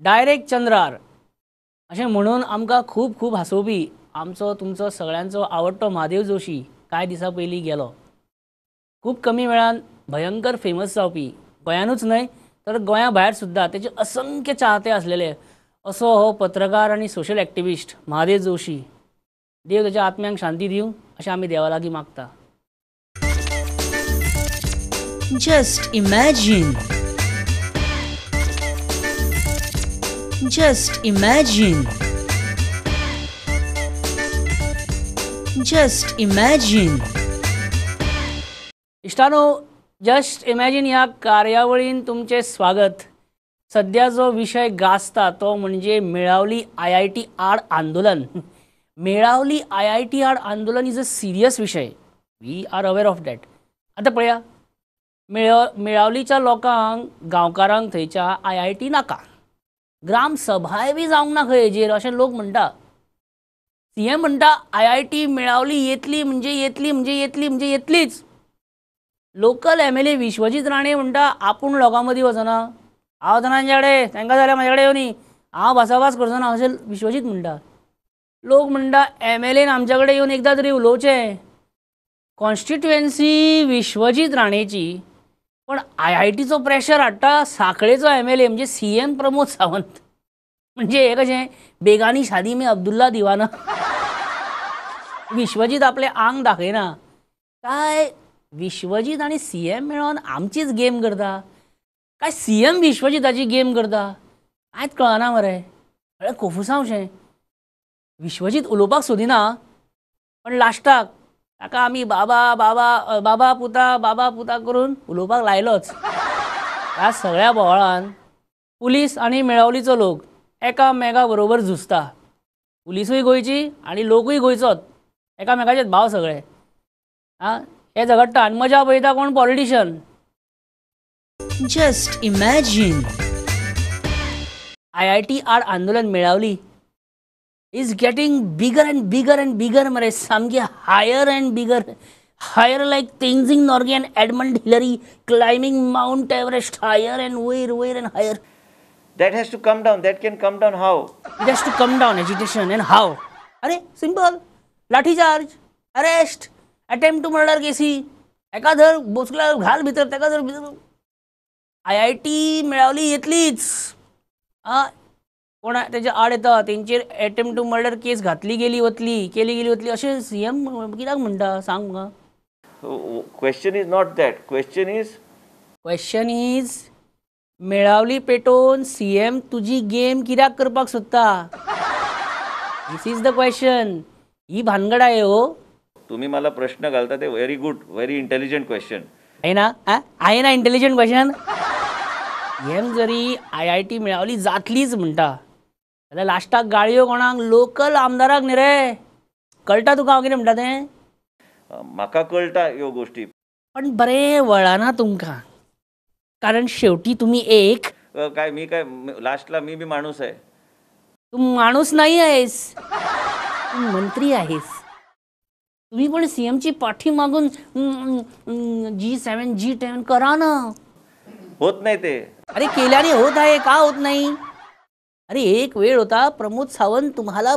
Direct चंद्रार अशें म्हणून आमकां खूब खूब हांसोवपी आमचो तुमचो सगळ्यांचो आवडटो महादेव जोशी कांय दिसां पयलीं गेलो. खूब कमी वेळान भयंकर फेमस जावपी गोंयानूच न्हय तर गोंया भायर सुद्दां तेचे असंख्य चाहते आसलेले असो हो पत्रकार आनी सोशल एक्टिविस्ट महादेव जोशी. देव तेच्या आत्म्यांक शांती दिवं अशें आमी देवा लागीं मागता. Just imagine. Just imagine. Just imagine. इश्टानो, जस्ट इमॅजिन ह्या कार्यावळीन तुमचे स्वागत. सध्या जो विशय गाजता तो म्हणजे मेळावली IIT आड आंदोलन. मेळावली IIT आड आंदोलन इज अ सिरियस विशय. We are aware of that. आता पळया, मेळावलीच्या लोकांक गांवकारांक थंयच्या IIT नाका, ग्राम सभाय बी जावंक ना खंय हेजेर अशें लोक म्हणटा. CM म्हणटा IIT मेळावली येतली म्हणजे येतली म्हणजे येतली म्हणजे येतलीच. लोकल MLA विश्वजीत राणे म्हणटा आपूण लोकां मदीं वचना, हांव तांचे कडेन तांकां जाल्यार म्हाजे कडेन येवनी, हांव भासाभास करचो ना अशें विश्वजीत म्हणटा. लोक म्हणटा MLAन आमच्या कडेन येवन एकदां तरी उलोवचें. कॉन्स्टिट्युएन्सी विश्वजीत राणेची, पण IITचो प्रेशर हाडटा सांखळेचो MLA म्हणजे CM प्रमोद सावंत. म्हणजे हे कशें बेगानी शादी में अब्दुल्ला दिवाना. विश्वजीत आपलें आंग दाखयना काय. विश्वजीत आनी CM मेळोन आमचीच गेम करता काय CM विश्वजीताची गेम करता कांयच कळना मरे. सगळें कोफुसांवशें. विश्वजीत उलोवपाक सोदिना, पण लास्टाक ताका आमी बाबा बाबा बाबा पुता करून उलोवपाक लायलोच. ह्या सगळ्या बोवाळान पुलीस आनी मेळावलीचो लोक एकामेका बरोबर झुजता. पुलिसूय गोंयची आनी लोकूय गोंयचोच, एकामेकाचेच भाव सगळे. हे झगडटा आनी मजा पळयता कोण? पॉलिटिशियन. Just imagine. IIT आड आंदोलन मेळावली is getting bigger and bigger and bigger मरे. सामकी higher and bigger. Higher like Tenzing Norgay and Edmund Hillary climbing mount Everest. Higher and वयर वयर and higher. That has to come down. That can come down how? It has to come down. Agitation and how. अरे simple. Lathi charge, arrest, attempt to murder केसी. एका धर बोचला घाल भितर, तेका धर भितर. IIT मेळावली येतलीच. कोण तेच्या आड येता तेंचेर अटेम्प्ट टू मर्डर केस घातली गेली वतली, केली गेली वतली अशें CM कित्याक म्हणटा सांग म्हाका. Question is not that. Question is Melauli पेटोवन CM तुजी गेम कित्याक करपाक सोदता. दिस इज द क्वेश्चन. ही भानगड आहे हो. तुम्ही मला प्रश्न घालता ते very good, very intelligent question. आहे ना? आहे ना इंटेलिजंट क्वेश्चन. CM जरी IIT मेळावली जातलीच म्हणटा जाल्यार लास्टाक गाळयो कोणाक? लोकल आमदाराक न्ही रे. कळटा तुका हांव कितें म्हणटा तें? म्हाका कळटा ह्यो गोष्टी. पण बरें वळना तुमकां, कारण शेवटी तुम्ही एक काय मी काय लास्टला मी बी माणूस आहे. तू माणूस नाही आहेस, तू मंत्री आहेस. तुम्ही पण CMची पाठी मागून G7 G10 करा ना. होत नाही ते. अरे केल्याने होत आहे, का होत नाही? अरे एक वेळ होता प्रमोद सावंत तुम्हाला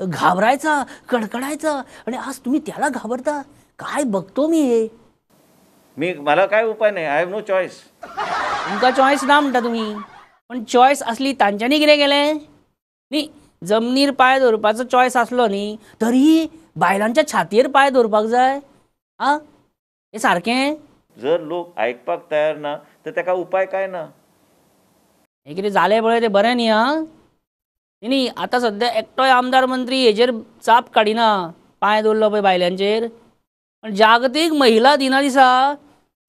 घाबरायचा, कडकडायचा, आणि आज तुम्ही त्याला घाबरता. काय बघतो मी हे. मला काय उपाय नाही. I have no choice. तुमका चॉईस ना म्हणता तुम्ही, पण चॉईस असली तांच्यांनी कितें केलें न्ही. जमनीर पांय दवरपाचो चॉईस असलो न्ही तरी बायलांच्या छातयेर पांय दवरपाक जाय. हे सारकें? जर लोक ऐकपाक तयार ना तर ताका उपाय काय ना. हे कितें जालें पळय तें बरें न्ही. न्ही आतां सद्या एकटोय आमदार मंत्री हेजेर चाप काडिना पांय दवरलो पळय बायलांचेर. पण जागतीक महिला दिना दिसा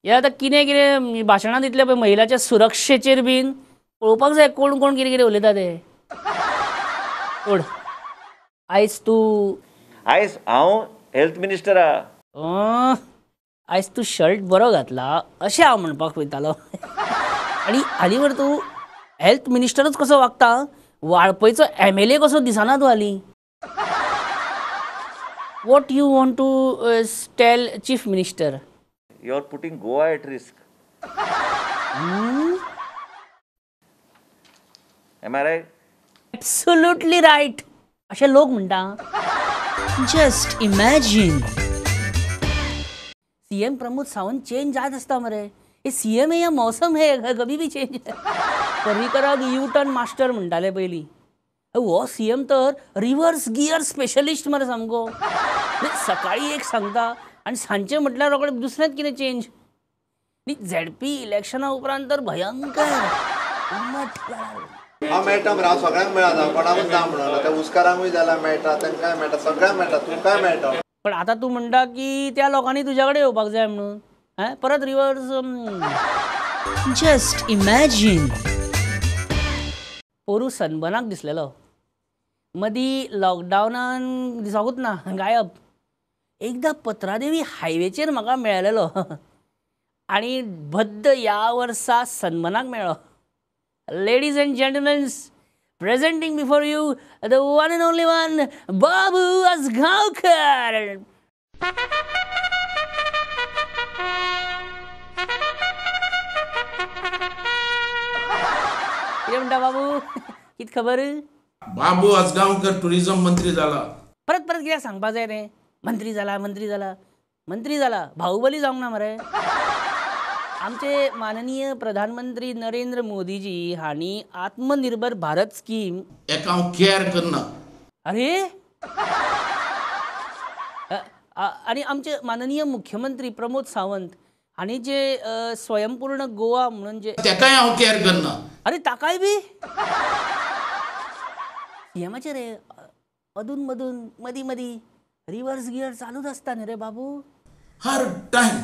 हे आतां कितें कितें भाशणां दितले पळय महिलाच्या सुरक्षेचेर बीन पळोवपाक जाय कोण कोण कितें कितें उलयता ते. सोड. आयज हांव हेल्थ मिनिस्टर आहा. आयज तूं शर्ट बरो घातला अशें हांव म्हणपाक वयतालो. आनी हालीं तूं हेल्थ मिनिस्टरच कसो वागता, वाळपयचो MLA कसो दिसना तूं हालीं. What you want to tell chief minister? You are putting Goa at risk. Am I right? Absolutely right असे लोक म्हणटा. Just imagine. CM Pramod Sawant change जात असता मरे. हे सीएम हे या मौसम हे कभी भी चेंज. पर्रीकराक यू टर्न मास्टर म्हणटाले पयलीं. हो सीएम तर रिव्हर्स गियर स्पेशलिस्ट मरे सामको. सकाळी एक सांगता आनी सांजचे म्हटल्यार रोखडें दुसरेंच कितें चेंज. झेडपी इलेक्शना उपरांत तर भयंकर. हा मेळटा मरे, हांव सगळ्यांक मेळना, कोणाकूच ना म्हणून. त्या उसकारांकूय जाल्यार मेळटा, तांकांय मेळटा, सगळ्यांक मेळटा, तुमकांय मेळटा. पण आता तू म्हणटा की त्या लोकांनी तुझ्या कडेन येवपाक जाय म्हणून. परत रिव्हर्स. Just imagine. पोरू सनबर्नाक दिसलेलो. मदीं लॉकडावनान दिसाकूच ना, गायब. एकदां पत्रादेवी हायवेचेर म्हाका मेळलेलो आनी भद्द ह्या वर्सा सनबर्नाक मेळ्ळो. Ladies and gentlemens, presenting before you the one and only one, Babu Asgaonkar. कितें म्हणटा बाबू, कित खबर? बाबू आसगांवकर टुरिझम मंत्री झाला. परत परत कित्याक सांगपा जाय रे? मंत्री जाला, मंत्री जाला, मंत्री जाला. बाहुबली जावंक ना मरे. आमचे माननीय प्रधानमंत्री नरेंद्र मोदीजी हांणी आत्मनिर्भर भारत स्कीम एका हांव केअर करना. अरे आणि आमचे माननीय मुख्यमंत्री प्रमोद सावंत हांणी जे स्वयंपूर्ण गोवा म्हणून जे तेकाय हांव केअर करना. अरे ताकाय बी सीएमाचे रे अधून मधून मदी मदी रिव्हर्स गियर चालूच असता न्ही रे बाबू. हर टाइम.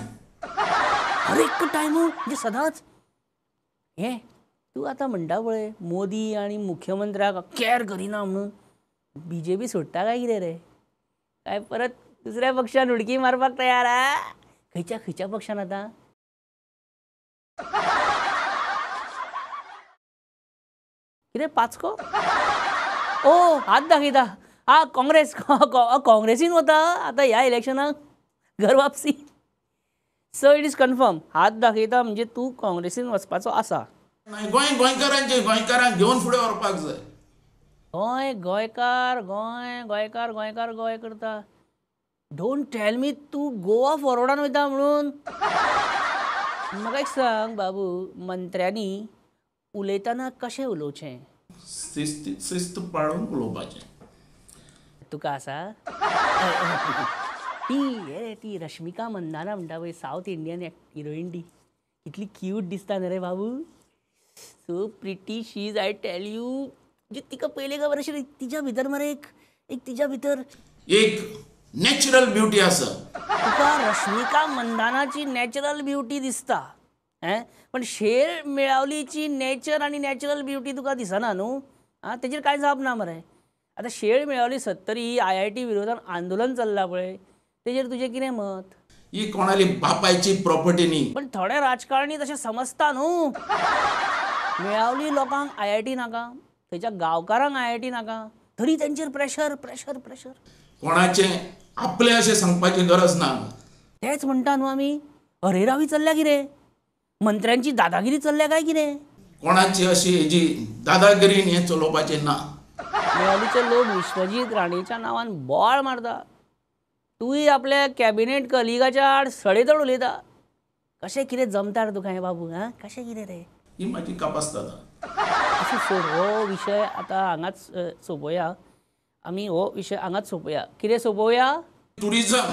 हर एक टायम म्हणजे सदांच. हे तू आता म्हणटा पळय मोदी आणि मुख्यमंत्र्याक केअर करिना म्हणून. बीजेपी सोडटा काय कितें रे? काय परत दुसऱ्या पक्षान उडकी मारपाक तयार? खंयच्या पक्षान आता? कितें पाचको? ओ हात दाखयता. काँग्रेस. काँग्रेसीन वता आता ह्या इलेक्शनाक घर वापसी. So it is confirm. हात दाखयता म्हणजे तू काँग्रेसीन वचपाचो आसा. गोंयकारांक घेवन फुडें व्हरपाक जाय. गोंयकार गोंय करता. डोंट टेल मी तू गोवा फॉरवर्डान वयता म्हणून. म्हाका एक सांग बाबू, मंत्र्यांनी उलयतना कशें उलोवचें? शिस्त पाळून उलोवपाचें. तुका आसा? ती रश्मिका मंदाना म्हणटा पळय, साऊथ इंडियन हिरोईन. ती कितली क्यूट दिसता न्ही रे Babu. So pretty she is, I tell you. म्हणजे तिका पयले खबर आशिल्ली तिच्या भितर मरे एक तिच्या भितर एक नॅचरल ब्युटी आसा. तुका रश्मिका मंदानाची नॅचरल ब्युटी दिसता. पण शेर मेळावलीची नेचर आणि नॅचरल ब्युटी तुका दिसना न्हू. तेजेर कांय जाप ना मरे. आता शेळ मेळावली 70 IIT विरोधान आंदोलन चल्लां पळय, तेजेर तुजें कितें मत? ही कोणाली बापायची प्रॉपर्टी न्ही. पण थोडे राजकारणी तशें समजता न्हू. मेळावली लोकांक IIT नाका, थंयच्या गांवकारांक IIT नाका, तरी तेंचेर प्रेशर. कोणाचें आपलें अशें सांगपाची गरज ना. तेच म्हणटा न्हू आमी. अरेरावी चल्ल्या कितें? मंत्र्यांची दादागिरी चल्ल्या काय कितें? कोणाची अशी हेजी दादागिरीन हें चलोवपाचें ना. मेळावलीचे लोक विश्वजीत राणेच्या नांवान बोवाळ मारता. तूंय आपल्या कॅबिनेट कलिगाच्या आड सडेतोड उलयता. कशें कितें जमता रे तुका हें बाबू? कशें कितें रे? ही म्हाजी कापासता. असो सोड, हो विशय आतां हांगाच सोंपोवया. आमी हो विशय हांगाच सोंपोवया. कितें सोंपोवया? टुरिझम.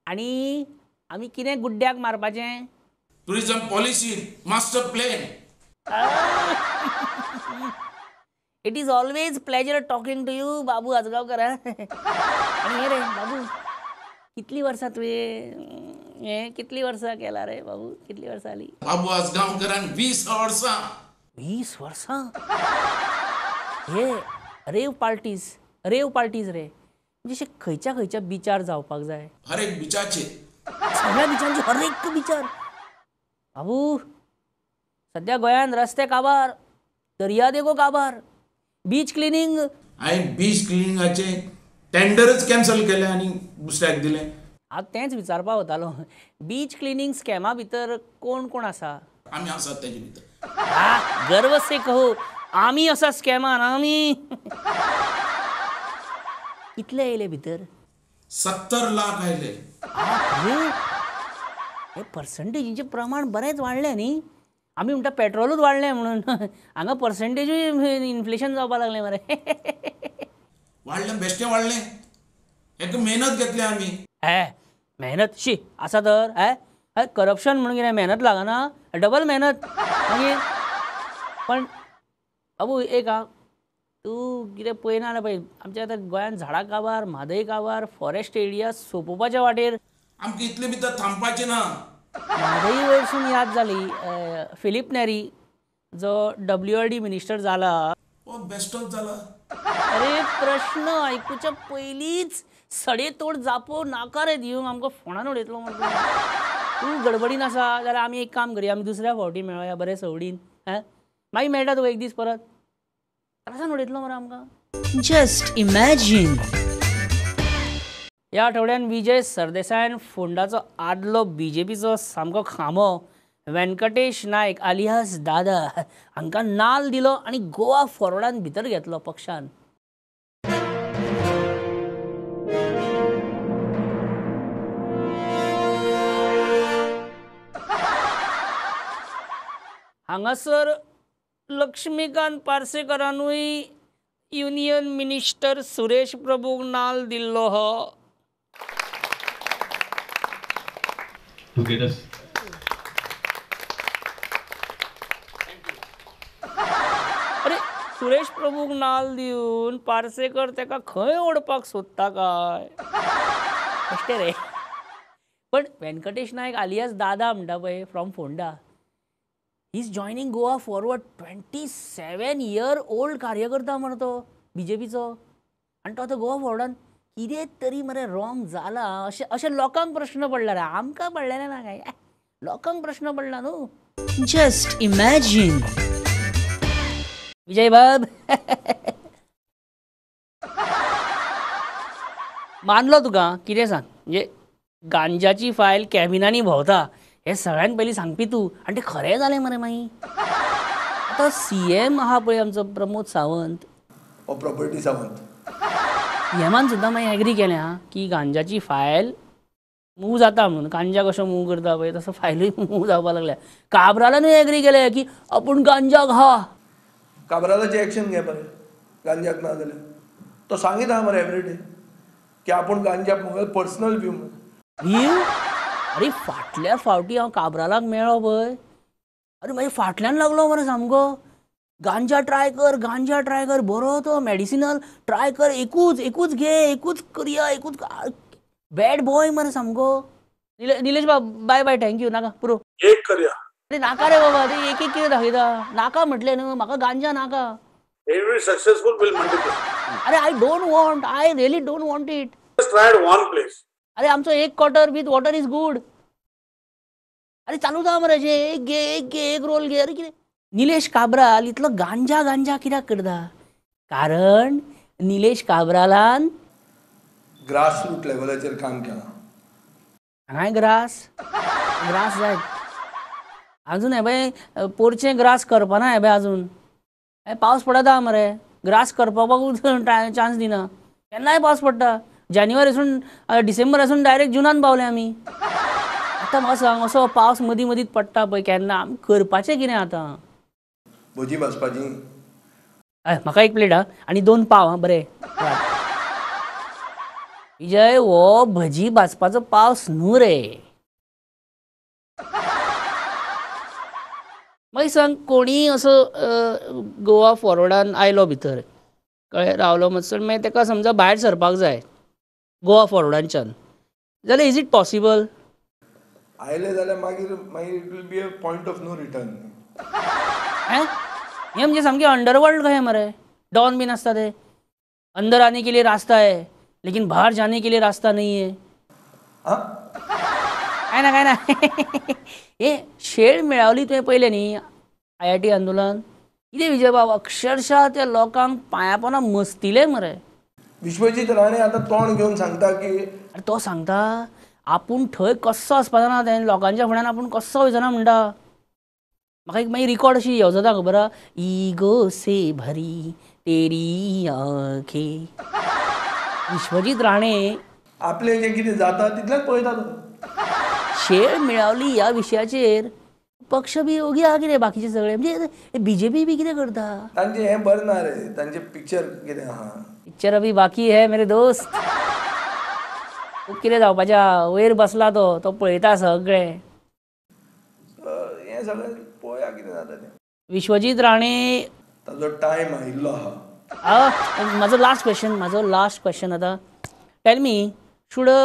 आनी आमी कितें गुड्ड्याक मारपाचें? Tourism policy, master plan. It is always pleasure talking to you Babu Ajgaonkar. आनी हे रे बाबू, कितली वर्सां तुवें कितली वर्सां केला रे बाबू? कितली वर्सां जाली? बाबू आसगांवकरान 20 वर्सां. 20 वर्सां? हे रेव पार्टीज रे. म्हणजे खंयच्या बिचार जावपाक जाय? हर एक बिचाचेर. सगळ्या बिचांची हर एक बिचार. बाबू सध्या गोंयान रस्ते काबार, दर्या देगो काबार, बीच क्लिनिंग. हांवें बीच क्लिनिंगाचे टेंडरच कॅन्सल केले आनी दुसऱ्याक दिले. हांव तेंच विचारपाक वतालो. बीच क्लिनिंग स्कॅमा भितर कोण आसा? आमी आसात तेजे भितर. गर्व से कहो आम्ही असा स्कॅमान आम्ही. कितले येयले भितर? 70 लाख आयले. हे पर्संटेजीचे प्रमाण बरेंच वाडलें न्ही. आमी म्हणटा पेट्रोलूच वाडलें म्हणून हांगा पर्संटेजूय इन्फ्लेशन जावपाक लागलें मरे. वाडलें बेश्टें वाडलें. एक मेहनत घेतली आमी. मेहनत शी आसा तर करप्शन म्हणून कितें मेहनत लागना, डबल मेहनत मागीर. पण बाबू एक तूं कितें पळयना जाल्यार पळय, आमच्या आतां गोंयांत झाडां काबार, म्हादय काबार, फॉरेस्ट एरिया सोंपोवपाच्या वाटेर. आमकां इतले भितर थांबपाचें ना. म्हादय वयरसून याद जाली, फिलीप नॅरी जो WRD मिनिस्टर जाला, हो बेश्टोच जाला. अरे प्रश्न आयकुच्या पयलींच सडेतोड जापो नाका रे दिवंक आमकां फोंडान उडयतलो म्हणून. तूं गडबडीन आसा जाल्यार आमी एक काम करया, आमी दुसऱ्या फावटी मेळोया बरे सवडीन. मागीर मेळटा तुका एक दीस परत. त्रासान उडयतलो मरे आमकां. Just imagine. ह्या आठवड्यान विजय सरदेसायान फोंडाचो आदलो BJPचो सामको खामो व्यंकटेश नायक आलियास दादा हांकां नाल दिलो आनी गोवा फॉरवर्डान भितर घेतलो पक्षान. हांगासर लक्ष्मीकांत पार्सेकरानूय युनियन मिनिस्टर सुरेश प्रभूक नाल दिल्लो हो. अरे सुरेश प्रभूक नाल दिवन पार्सेकर तेका खंय ओडपाक सोदता काय बेश्टे रे. पण व्यंकटेश नायक आलियास दादा म्हणटा पळय from Phonda, he is joining Goa forward. 27 year old कार्यकर्ता मरे तो BJPचो. आनी तो आतां गोवा फॉरवर्डान कितें तरी मरे रॉंग जाला अशें लोकांक प्रश्न पडला रे. आमकां पडलेले ना काय, लोकांक प्रश्न पडला न्हू. Just imagine. विजय बाब मानलो तुका. कितें सांग, म्हणजे गांजाची फायल कॅबिनांनी भोंवता हे सगळ्यान पयलीं सांगपी तूं, आनी तें खरें जालें मरे मागीर. आतां CM आहा पळय आमचो प्रमोद सावंत, हो प्रॉपर्टी सावंत, हेमान सुद्दां मागीर एग्री केलें की गांजाची फायल मूव जाता म्हणून. गांजा कशो मूव करता पळय तसो फायलूय मूव जावपाक लागल्या. काब्रालानूय एग्री केलें की आपूण गांजा घा. काबरालाची एक्शन घे मरे गांजाक ना जाल्यार. तो सांगीत आहा मरे एवरीडे की आपूण गांजाक मगे पर्सनल व्यू व्यू. अरे फाटल्या फावटी हांव काब्रालाक मेळ्ळो पळय, अरे मागीर फाटल्यान लागलो मरे सामको. गांजा ट्राय कर बरो तो मेडिसिनल ट्राय कर, एकूच घे, एकूच करया, एकूच. बॅड बॉय मरे सामको. निलेश बाब बाय बाय, थँक्यू, नाका पुरो. एक करया. अरे नाका रे बाबा, ते एक कितें दाखयता. नाका म्हटलें न्हू, म्हाका गांजा नाका. Every successful will multiply. अरे I really don't want it. Just try at one place. अरे आमचो एक quarter with water is good. अरे चालू जा मरे, एक घे, एक रोल घे. अरे कितें निलेश काब्राल इतलो गांजा कित्याक करता? कारण निलेश काब्रालान ग्रास रूट लेवलाचेर काम केलां. हांगाय ग्रास जाय अजून. हे पळय पोरचें ग्रास करपाना. हे पळय अजून पावस पडता मरे, ग्रास करपाकूच चान्स दिना. केन्नाय पावस पडटा. जानेवारीसून डिसेंबरासून डायरेक्ट जुनान पावले आमी. आतां म्हाका सांग, असो पावस मदींच पडटा पळय केन्ना, आमी करपाचें कितें आतां? भजी भाजपाची. म्हाका एक प्लेट आनी 2 पाव बरें. विजय, हो भजी भाजपाचो पावस न्हू रे. मागीर सांग, कोणी असो गोवा फॉरवर्डान आयलो भितर, कळ्ळें, रावलो मातसो, मागीर ताका समजा भायर सरपाक जाय गोवा फॉरवर्डांच्यान, जाल्यार इज इट पॉसिबल? आयले जाल्यार मागीर it will be a point of no return. हे म्हणजे सामकें अंडरवर्ल्ड कहें मरे. डॉन बीन आसता ते, अंदर आने के लिए रास्ता है लेकिन बाहर जाने के लिए रास्ता नहीं है. काय ना हे शेळ मेळावली तुवें पळयलें न्ही IIT आंदोलन. कितें विजय बाब, अक्षरशः त्या लोकांक पांया पोंदा मस्तिले मरे. विश्वजीत राणे आतां तोंड घेवन सांगता की, अरे तो सांगता आपूण थंय कस्सो वचपाचो ना, तें लोकांच्या फुड्यान आपूण कस्सो वयचना म्हणटा. म्हाका एक मागीर रिकॉर्ड अशी येवं जाता खबर आहा, इगो से भरी तेरी आंखें. विश्वजीत राणे आपले जे कितें जाता तितलेंच पळयता तो. शेळ मिळावली ह्या विशयाचेर पक्ष बी ओगी आहा कितें बाकीचे सगळे, म्हणजे बीजेपी बी कितें करता. तांचे हें बरें ना रे, तांचे पिक्चर कितें आहा. पिक्चर अभी बाकी है मेरे दोस्त. खूब कितें जावपाच्या वयर बसला तो पळयता सगळें. हें सगळें पळोवया कितें जाता तें. विश्वजीत राणे ताजो टायम आयिल्लो आहा. माझो लास्ट क्वेश्चन आता. Tell me, should a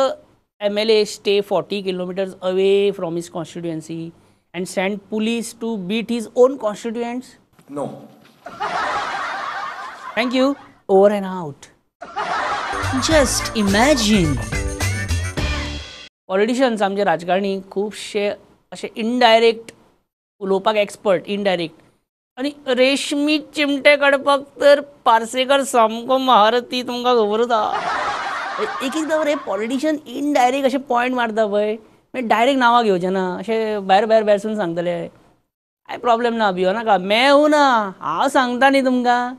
MLA stay 40 kilometers away from his constituency and send police to beat his own constituents? No. Thank you. Over and out. Just imagine. Politicians आमचे राजकारणी खुबशे असे indirect उलोवपाक expert indirect, आनी रेशमी चिमटे काडपाक तर पार्सेकर सामको महारथी, तुमकां खबरूच आहा. एक एकदां बरें पॉलिटिशियन इनडायरेक्ट अशे पॉयंट मारता पळय, मागीर डायरेक्ट नांवां घेवचें ना, अशें भायर सांगतले. कांय प्रॉब्लेम ना, भियो नाका, मेळूं ना, हांव सांगता न्ही तुमकां.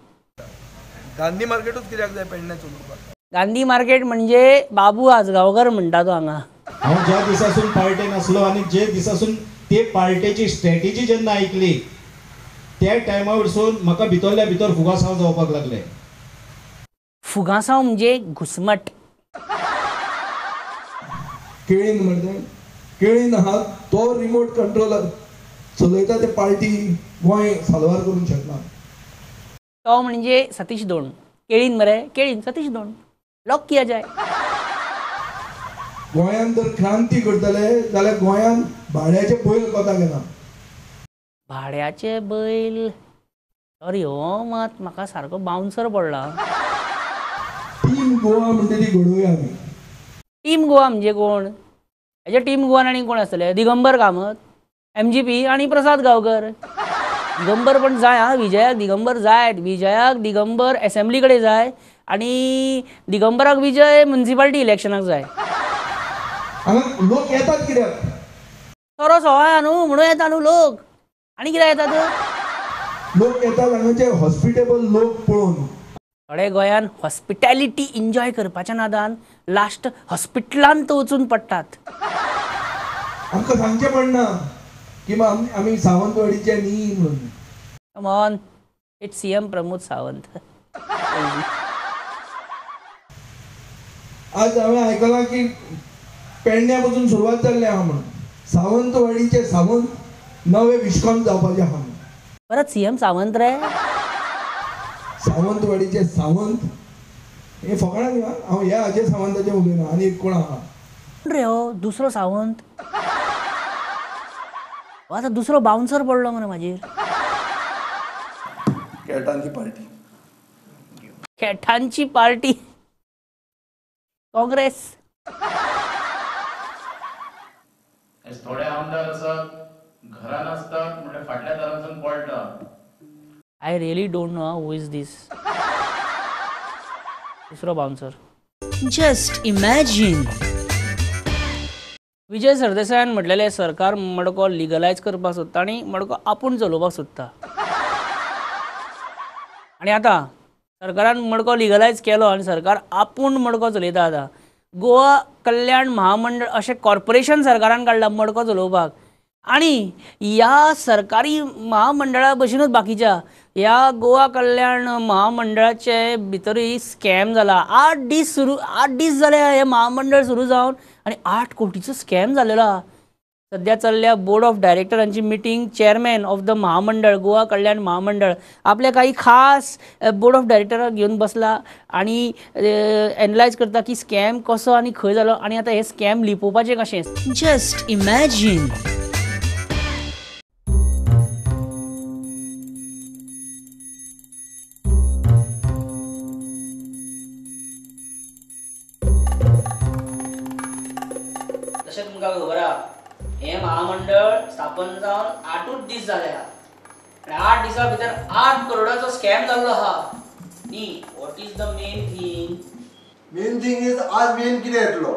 गांधी मार्केटूच कित्याक जाय पेडण्यां चलोवपाक. गांधी मार्केट म्हणजे बाबू आजगांवकर म्हणटा तो हांगा. हांव ज्या दिसासून पार्टेन आसलो आनी जे दिसासून ते पार्टेची स्ट्रॅटेजी जेन्ना आयकली त्या टायमा वयरसून म्हाका भितरल्या भितर फुगासांव जावपाक लागले. फुगासांव म्हणजे घुसमट. केळीन म्हणटा केळीन आहा तो रिमोट कंट्रोलर चलयता ते पार्टी गोंय साल्वार करूंक शकना. तो म्हणजे सतीश दोंड. केळीन मरे, केळीन सतीश दोंड. लॉक किया जाय. गोंयान जर क्रांती करतले जाल्यार गोंयान भाड्याचे बैल कोता घेना. भाड्याचे बैल, सॉरी हो मात म्हाका सारको बाउन्सर पडला. टीम गोवा म्हणटा ती घडोवया आमी. टीम गोवा म्हणजे कोण? हेजे टीम गोवान आनी कोण आसतले? दिगंबर कामत, MGP आनी प्रसाद गांवकर. दिगंबर पण जाय हा, विजयाक दिगंबर जाय. विजयाक दिगंबर असेंब्ली कडेन जाय आनी दिगंबराक विजय म्युनिसिपालिटी इलेक्शनाक जाय. हांगा लोक येतात कित्याक? सोरो सवाय न्हू म्हणून येता न्हू लोक, आनी कित्याक येतात? लोक येतात हांगाचे हॉस्पिटेबल लोक पळोवन. थोडे गोंयान हॉस्पिटॅलिटी एन्जॉय करपाच्या नादान लास्ट हॉस्पिटलांत वचून पडटात. आमकां सांगचें पडना की आमी सावंतवाडीचे न्ही म्हणून. Come on, it's CM Pramod Sawant. आज हांवें आयकलां की पेडण्या पासून सुरवात जाल्ली आहा म्हणून. सावंतवाडीचे सावंत नवे विश्कॉन जावपाचे आहा म्हणून. परत CM सावंत रे. सावंतवाडीचे सावंत हे फकाणां न्ही. हांव ह्या हाचे सावंताचें उलयना, आनी कोण आहा कोण रे हो दुसरो सावंत? आता दुसरो बाउन्सर पडलो मरे म्हाजेर. केटांची पार्टी. खेठांची पार्टी, काँग्रेस. थोडे आमदार असतात घरान असतात म्हणजे फाटल्या दारांतून पळटा. I really don't know who is this. दुसरो बाउन्सर. Just imagine. विजय सरदेसायान म्हटलेले सरकार मडको लिगलायज करपाक सोदता आनी मडको आपूण चलोवपाक सोदता. आनी आतां सरकारान मडको लिगलायज केलो आनी सरकार आपूण मडको चलयता. आतां गोवा कल्याण महामंडळ अशें कॉर्पोरेशन सरकारान काडलां मडको चलोवपाक. आनी ह्या सरकारी महामंडळा भशेनूच बाकीच्या ह्या गोवा कल्याण महामंडळाचे भितरूय स्कॅम जाला. 8 दीस जाले हे महामंडळ सुरू जावन आनी 8 कोटीचो स्कॅम जालेलो आहा. सद्या चल्ल्या बोर्ड ऑफ डायरेक्टरांची meeting chairman of the Mahamandal Goa कल्याण महामंडळ आपल्या काही खास बोर्ड ऑफ डायरेक्टराक घेवन बसला आनी एनालायज करता की स्कॅम कसो आनी खंय जालो आनी आतां हे स्कॅम लिपोवपाचें कशें. Just imagine. तशें तुमकां खबर आहा हें महामंडळ स्थापन जावन 8 दीस जाले आहा आनी 8 दिसां भितर 8 करोडाचो स्कॅम जाल्लो आहा न्ही. What is the main thing? Main thing is आज मेन कितें येतलो?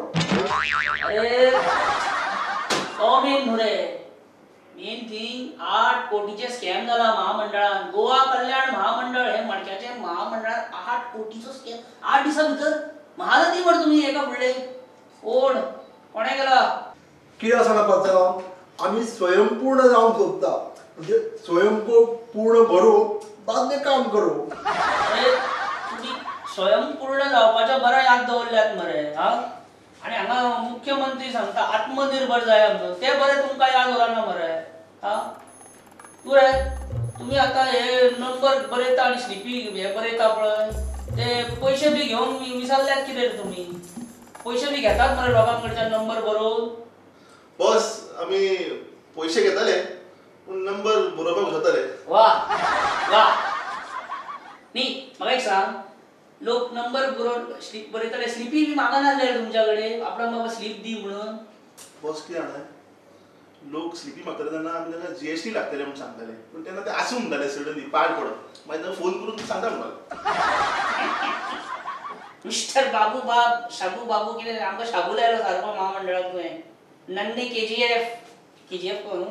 अरे तो मेन न्हू रे. मेन थिंग 8 कोटीचे स्कॅम जाला महामंडळात. गोवा कल्याण महामंडळ हे मडक्याचे महामंडळात 8 कोटीचो स्कॅम 8 दिसा भितर. महानदी म्हण तुम्ही एका फुडले कोणे केला? कितें आसा पात्रांव, आमी स्वयंपूर्ण जावंक सोदता. म्हणजे स्वयंपूर्ण भरो बाद में काम करो. अरे तुम्ही स्वयंपूर्ण जावपाच्या बऱ्या याद दवरल्यात मरे. हा आणि हांगा मुख्यमंत्री सांगता आत्मनिर्भर जाय आमचो, ते बरे तुमकां याद उरना मरे. हा तू रे तुम्ही आता हे नंबर बरयता आणि स्लिपी हे बरयता पळय, ते पयशे बी घेवन विसरल्यात कितें रे तुम्ही? पयशे बी घेतात मरे लोकांकडच्यान नंबर बरोवन. बस आमी पयशे घेताले पूण नंबर बरोवपाक वचताले. वा वा न्ही म्हाका एक सांग, लोक नंबर बरोवन स्लीप बरयताले, स्लिपी बी मागनासले तुमच्या कडेन आपल्याक बाबा स्लीप दी म्हणून? बस कितें जाणां, लोक स्लिपी मागताले तेन्ना आमी तांकां GST लागतले म्हणून सांगताले. पूण तेन्ना ते आसूं म्हणटाले सडनली पाड पडप. मागीर तांकां फोन करून सांगता म्हणपाक. मिस्टर बाबू बाब शाबू बाबू कितें आमकां शाबू लायलो सारको महामंडळाक तुवें. नन्नी KGF कोण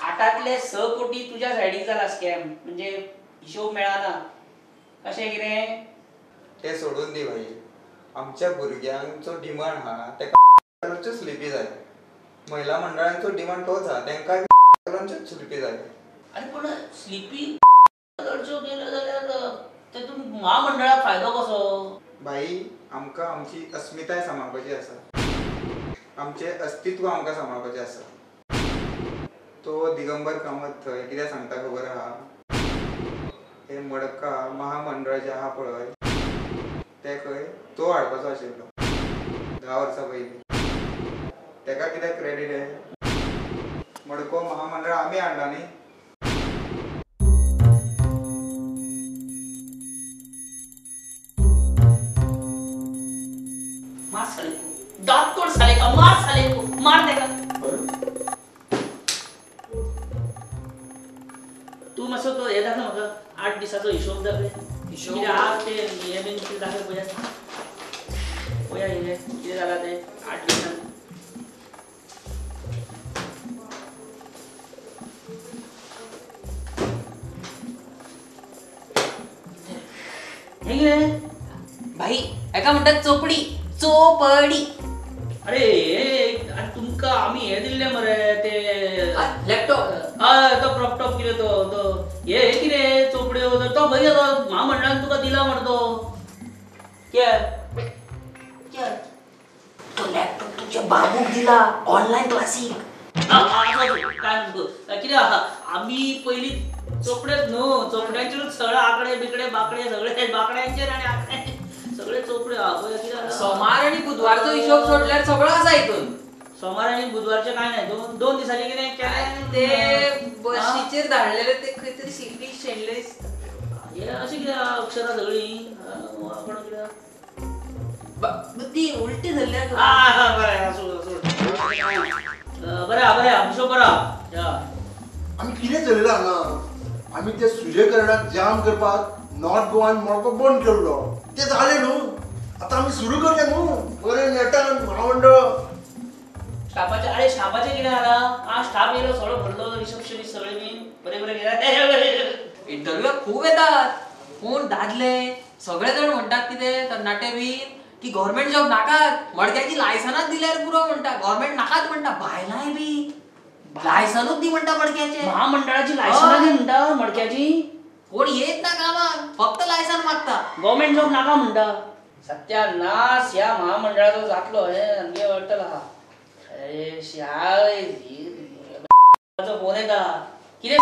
8तले 6 कोटी तुझ्या सायडीक जाला स्कॅम. म्हणजे हिशोब मेळना कशें कितें? ते सोडून दी भाई. आमच्या भुरग्यांचो डिमांड हा तेका स्लिपी जाय. महिला मंडळांचो डिमांड तोच हा, तेंकां स्लिपी जाय. आनी पूण स्लिपी करच्यो गेल्यो जाल्यार तेतून महामंडळाक फायदो कसो? भाई आमकां आमची अस्मिताय सांबाळपाची आसा, आमचे अस्तित्व आमकां सांबाळपाचें आसा. तो दिगंबर कामत थंय कितें सांगता खबर आहा? हे मडका महामंडळ जे आहा पळय ते खंय तो हाडपाचो आशिल्लो 10 वर्सां पयलीं. तेका कितें क्रेडीट आहे? मडको महामंडळ आमी हाडला न्ही. मार साले को, दात तोड साले का, मार साले को, मार देगा. तू मस्त तो हे दाखव म्हाका 8 दिसाचो हिशोब दाखय. हिशोब आज ते हे बीन कितें दाखय पळया. पळया हे कितें जाला ते 8 दिसान. हे कितें भाई एका म्हणतात चोपडी. अरे आणि तुमका आम्ही हे दिल्ले मरे ते लॅपटॉप. तो क्रॉपटॉप कितें तो हे कितें चोपड्यो तो बरी महामंडळान तुका दिला मरे तो लॅपटॉप तुझ्या बाबूक दिला ऑनलाईन क्लासीक. कितें आम्ही पहिली चोपडेच न्हू, चोपड्यांचेरूच सगळे आकडे बिकडे बाकडे सगळे बाकड्यांचेर आणि आकडे सगळे चोपडे. कितें सोमार आणि बुधवारचो हिशोब सोडल्यार सगळं आसा हितून. सोमार आणि बुधवारचे काय नाही, दोन दिसांचे कितें केलें ते बशीचेर धाडलेले ते खंय तरी सिटी शेणले. हे अशी कितें अक्षरां सगळीं ती उलटी धरल्या. बरें हिशोब बरा. आमी कितें चलयलां हांगा? आमी ते सुजयकरणाक जाम करपाक नॉर्थ गोवान मडको बंद केल्लो. ते जालें न्हू, आतां आमी सुरू करूया न्हू बरें नेटान महामंडळ. स्टाफाचे कितें जाला? स्टाफ येयलो सगळो भरलो, रिसेप्शनिस्ट सगळे बीन बरे गेले. इंटरव्यूक खूब येतात, कोण दादले सगळे जाण म्हणटात कितें तरणाटे बीन की गव्हर्नमेंट जॉब नाकात, मडक्याची लायसनाच दिल्यार पुरो म्हणटा. गव्हर्नमेंट नाकात म्हणटा. बायलांय बी लायसनूच दी म्हणटा मडक्याचे. महामंडळाची लायसनां दी म्हणटा मडक्याची. कोण येत ना कामाक, फक्त लायसन मागता. गव्हर्नमेंट जॉब नाका म्हणटा. सत्यानाश ह्या महामंडळाचो जातलो हे आमगे वाटतला. अरे फोन येता कितें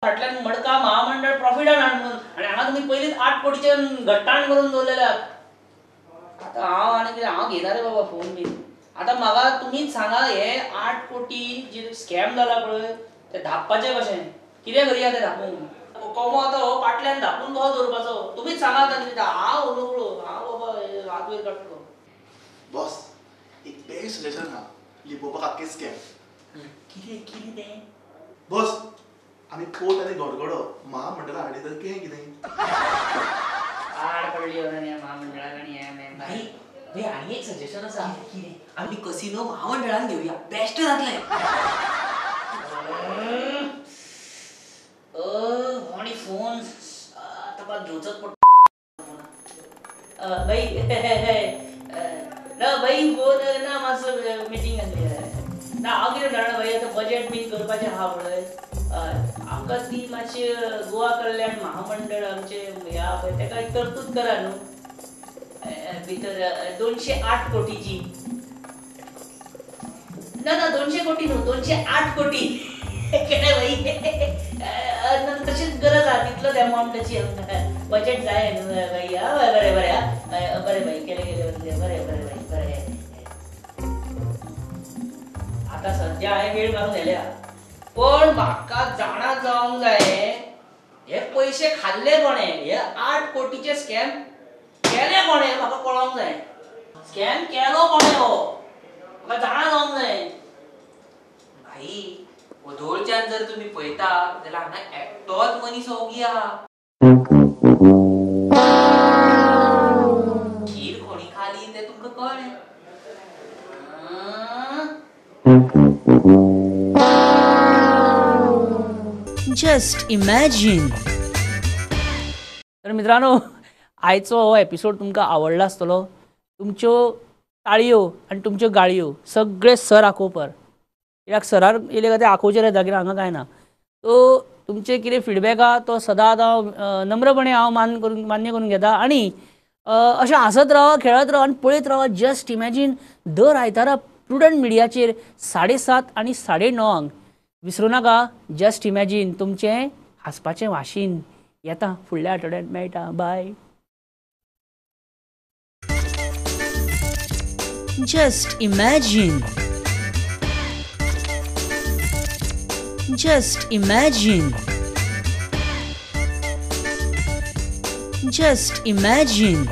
फाटल्यान मडका महामंडळ प्रॉफिटान हाड म्हणून, आणि हांगा तुमी पयलींच 8 कोटीचे घट्टाण करून दवरलेल्यात. आतां हांव घेना रे बाबा फोन बी. आतां म्हाका तुमीच सांगा, हे 8 कोटी जे स्कॅम जाला पळय ते धापपाचे कशें? कितें करया ते धापून? कोमो आतां हो पाटल्यान धापून कसो दवरपाचो? तुमीच सांगा. हांव नकळो, हांव बाबा हात वयर काडटलो. बॉस एक बेस्ट सजेशन हा लिपोवपाक आख्खे स्कॅम. कितें तें? बॉस आमी पोट आनी गडगडो महामंडळा हाडली तर कितें आड पडली महामंडळाक आणि भाई आणि एक सजेशन आसा आमी कसिनो महामंडळान घेवया बेस्ट जातले आणि फोन आता घेवचोच पडटा भाई ना भाई फोन ना मातसो मिटींग आसली ना हांव कितें जाणा भाई आतां बजेट बीन करपाचें आहा पळय आमकां ती मातशी गोवा कल्याण महामंडळ आमचे ह्या पळय तेका एक तरतूद करा न्हू भितर 208 कोटीची ना 200 कोटी न्हू 208 कोटी केले भाई तशीच गरज आहा तितलोच अमाउंटाची बजेट जाय न्हू भाई बरें बरें भाई केले बरें भाई आता सध्या हांवें वेळ घालून येल्या पण म्हाका जाणा जावंक जाय हे पयशे खाल्ले कोणे हे 8 कोटीचे स्कॅम केले कोणे म्हाका कळोंक जाय स्कॅम केलो कोणे हो म्हाका जाणा जावंक जाय भाई वधोळच्यान जर तुम्ही पळयता जाल्यार हांगा एकटोच मनीस ओगी आहा खीर कोणी खाली ते तुमकां कळ्ळें जस्ट इमॅजिन. तर मित्रांनो आयचो हो एपिसोड तुमकां आवडला आसतलो. तुमच्यो ताळयो आनी तुमच्यो गाळयो सगळे सर आखोवपर कित्याक सरार येयले काय ते आखोवचे जाग्यार हांगा कांय ना. सो तुमचे कितें फिडबॅक आहा तो सदांच हांव नम्रपणे हांव मान्य करून घेता आनी अशें हांसत रावा खेळत रावा आनी पळयत रावा जस्ट इमॅजीन दर आयतारा प्रुडंट मिडियाचेर 7:30 आनी 9:30 विसरूं नाका. जस्ट इमॅजीन तुमचें हांसपाचें वाशीन येता फुडल्या आठवड्यांत मेळटा. Bye. Just imagine. Just imagine. Just imagine.